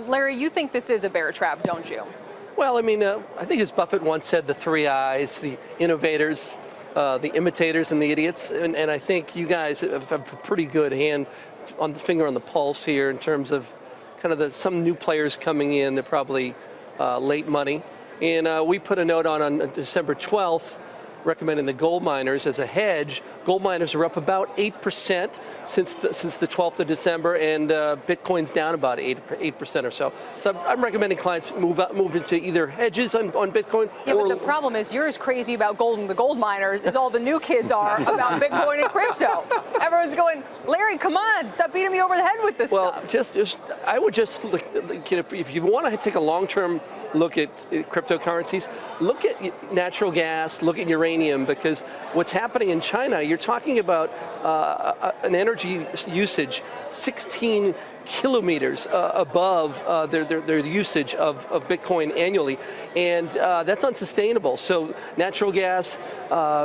Larry, you think this is a bear trap, don't you? Well, I mean, I think as Buffett once said, the three I's, the innovators, the imitators, and the idiots. And I think you guys have a pretty good hand on the finger on the pulse here in terms of kind of some new players coming in. They're probably late money. And we put a note on December 12th recommending the gold miners as a hedge. Gold miners are up about 8% since the 12th of December, and Bitcoin's down about 8% or so. So I'm recommending clients move into either hedges on Bitcoin. Yeah, but the problem is you're as crazy about gold and the gold miners as all the new kids are about Bitcoin and crypto. Everyone's going, Larry, come on, stop beating me over the head with this stuff. I would just look, if you want to take a long-term look at cryptocurrencies, look at natural gas, look at uranium, because what's happening in China, you're talking about an energy usage 16 kilometers above their usage of Bitcoin annually, and that's unsustainable. So natural gas,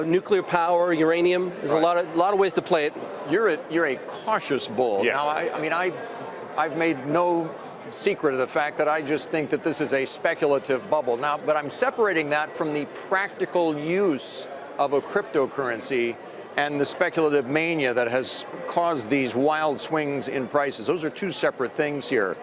nuclear power, uranium, there's a lot of ways to play it. You're a cautious bull. Yes. Now, I mean, I've made no secret of the fact that I just think that this is a speculative bubble. Now, but I'm separating that from the practical use of a cryptocurrency and the speculative mania that has caused these wild swings in prices. Those are two separate things here.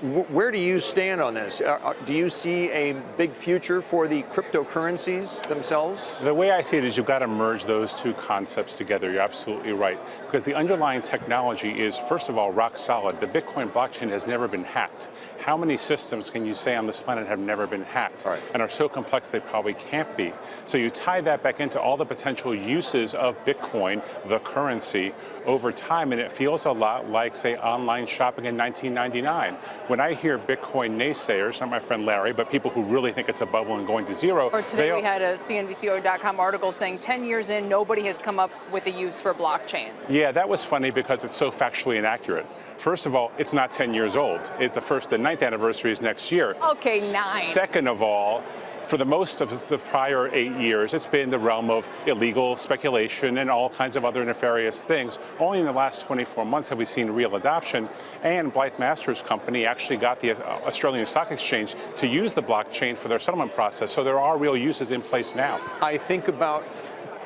Where do you stand on this? Do you see a big future for the cryptocurrencies themselves? The way I see it is you've got to merge those two concepts together. You're absolutely right. Because the underlying technology is, first of all, rock solid. The Bitcoin blockchain has never been hacked. How many systems can you say on this planet have never been hacked and are so complex they probably can't be? So you tie that back into all the potential uses of Bitcoin, the currency, over time, and it feels a lot like, say, online shopping in 1999. When I hear Bitcoin naysayers, not my friend Larry, but people who really think it's a bubble and going to zero. Or today we had a CNBC.com article saying 10 years in, nobody has come up with a use for blockchain. Yeah, that was funny because it's so factually inaccurate. First of all, it's not 10 years old. The 9th anniversary is next year. Okay, 9. Second of all, for the most of the prior 8 years, it's been the realm of illegal speculation and all kinds of other nefarious things. Only in the last 24 months have we seen real adoption, and Blythe Masters Company actually got the Australian Stock Exchange to use the blockchain for their settlement process, so there are real uses in place now. I think about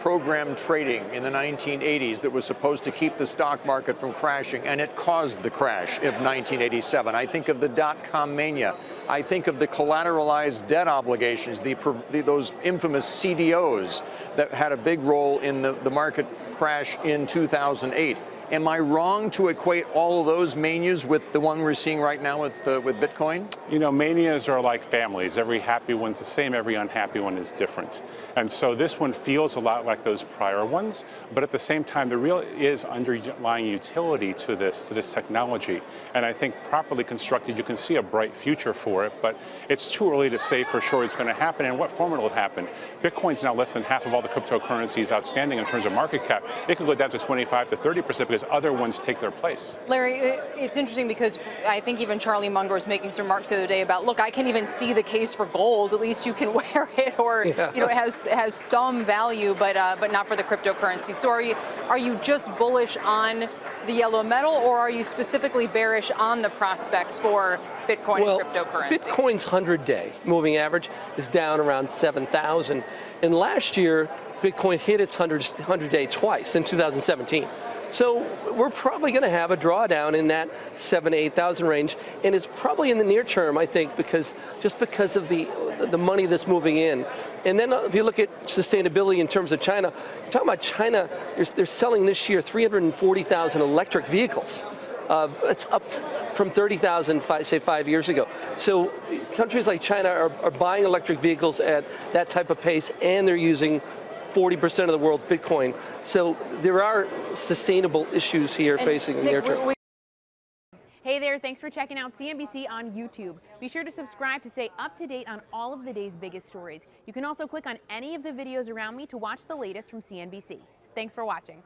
program trading in the 1980s that was supposed to keep the stock market from crashing, and it caused the crash of 1987. I think of the dot-com mania. I think of the collateralized debt obligations, those infamous CDOs that had a big role in the market crash in 2008. Am I wrong to equate all of those manias with the one we're seeing right now with Bitcoin? You know, manias are like families. Every happy one's the same, every unhappy one is different. And so this one feels a lot like those prior ones, but at the same time, there really is underlying utility to this technology. And I think properly constructed, you can see a bright future for it, but it's too early to say for sure it's going to happen and what form it'll happen. Bitcoin's now less than half of all the cryptocurrencies outstanding in terms of market cap. It could go down to 25 to 30% because other ones take their place. Larry, it's interesting because I think even Charlie Munger was making some remarks the other day about, look, I can even see the case for gold. At least you can wear it, or you know, it has some value, but not for the cryptocurrency. So are you just bullish on the yellow metal, or are you specifically bearish on the prospects for Bitcoin and cryptocurrency? Bitcoin's 100-day moving average is down around 7,000, and last year Bitcoin hit its 100-day twice in 2017. So we're probably going to have a drawdown in that 7,000 to 8,000 range, and it's probably in the near term, I think, because of the money that's moving in. And then if you look at sustainability in terms of China, you're talking about China, they're selling this year 340,000 electric vehicles. It's up from 30,000, say 5 years ago. So countries like China are buying electric vehicles at that type of pace, and they're using 40% of the world's Bitcoin. So there are sustainable issues here facing in the near term. Hey there, thanks for checking out CNBC on YouTube. Be sure to subscribe to stay up to date on all of the day's biggest stories. You can also click on any of the videos around me to watch the latest from CNBC. Thanks for watching.